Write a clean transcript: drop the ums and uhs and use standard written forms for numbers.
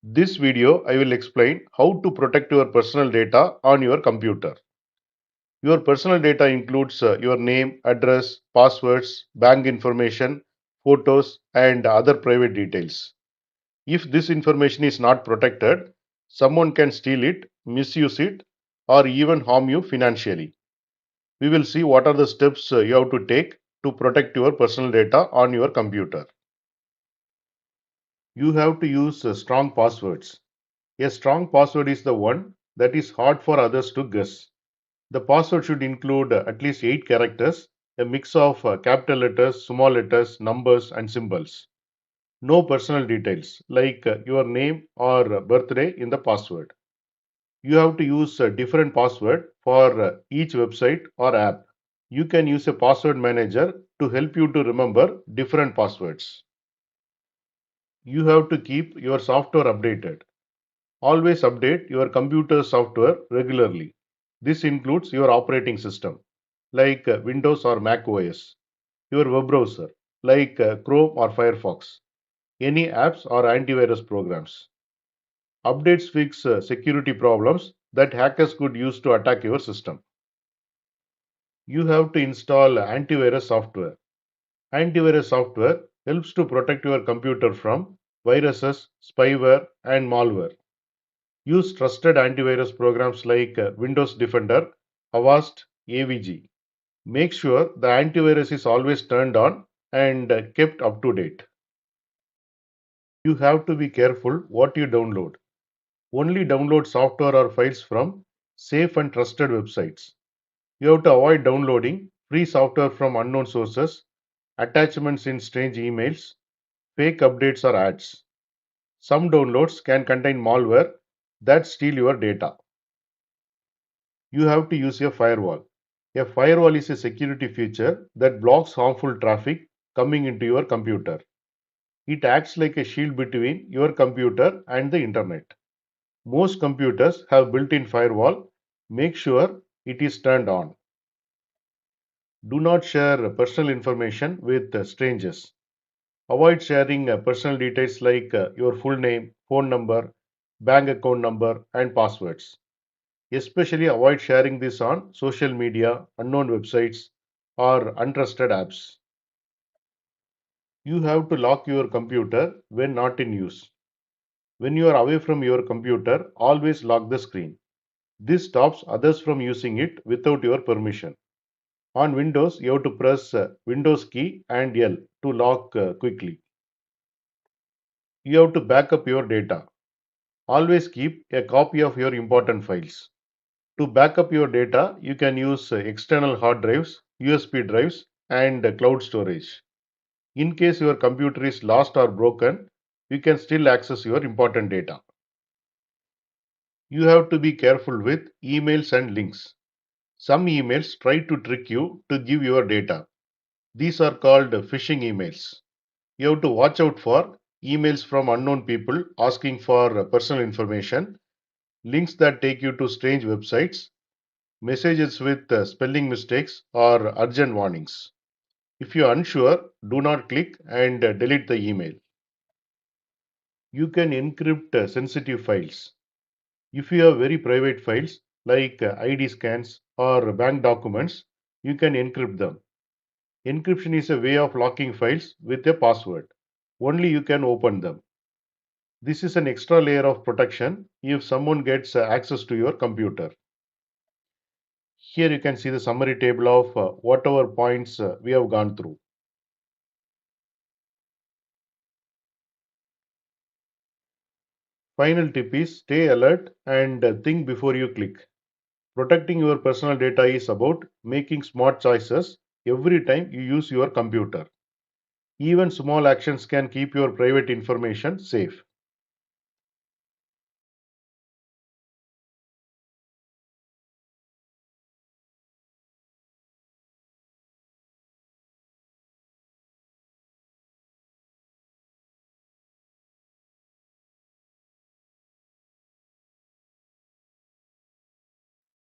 This video I will explain how to protect your personal data on your computer. Your personal data includes your name, address, passwords, bank information, photos and other private details. If this information is not protected, someone can steal it, misuse it or even harm you financially. We will see what are the steps you have to take to protect your personal data on your computer. You have to use strong passwords. A strong password is the one that is hard for others to guess. The password should include at least 8 characters, a mix of capital letters, small letters, numbers, and symbols. No personal details like your name or birthday in the password. You have to use a different password for each website or app. You can use a password manager to help you to remember different passwords. You have to keep your software updated. Always update your computer software regularly. This includes your operating system, like Windows or Mac OS, your web browser, like Chrome or Firefox, any apps or antivirus programs. Updates fix security problems that hackers could use to attack your system. You have to install antivirus software. Antivirus software helps to protect your computer from viruses, spyware, and malware. Use trusted antivirus programs like Windows Defender, Avast, AVG. Make sure the antivirus is always turned on and kept up to date. You have to be careful what you download. Only download software or files from safe and trusted websites. You have to avoid downloading free software from unknown sources, attachments in strange emails, fake updates or ads. Some downloads can contain malware that steal your data. You have to use a firewall. A firewall is a security feature that blocks harmful traffic coming into your computer. It acts like a shield between your computer and the internet. Most computers have built-in firewall. Make sure it is turned on. Do not share personal information with strangers. Avoid sharing personal details like your full name, phone number, bank account number, and passwords. Especially avoid sharing this on social media, unknown websites, or untrusted apps. You have to lock your computer when not in use. When you are away from your computer, always lock the screen. This stops others from using it without your permission. On Windows, you have to press Windows key and L to lock quickly. You have to back up your data. Always keep a copy of your important files. To back up your data, you can use external hard drives, USB drives, and cloud storage. In case your computer is lost or broken, you can still access your important data. You have to be careful with emails and links. Some emails try to trick you to give your data. These are called phishing emails. You have to watch out for emails from unknown people asking for personal information, links that take you to strange websites, messages with spelling mistakes or urgent warnings. If you are unsure, do not click and delete the email. You can encrypt sensitive files. If you have very private files like ID scans or bank documents, you can encrypt them. Encryption is a way of locking files with a password. Only you can open them. This is an extra layer of protection if someone gets access to your computer. Here you can see the summary table of whatever points we have gone through. Final tip is stay alert and think before you click. Protecting your personal data is about making smart choices every time you use your computer. Even small actions can keep your private information safe.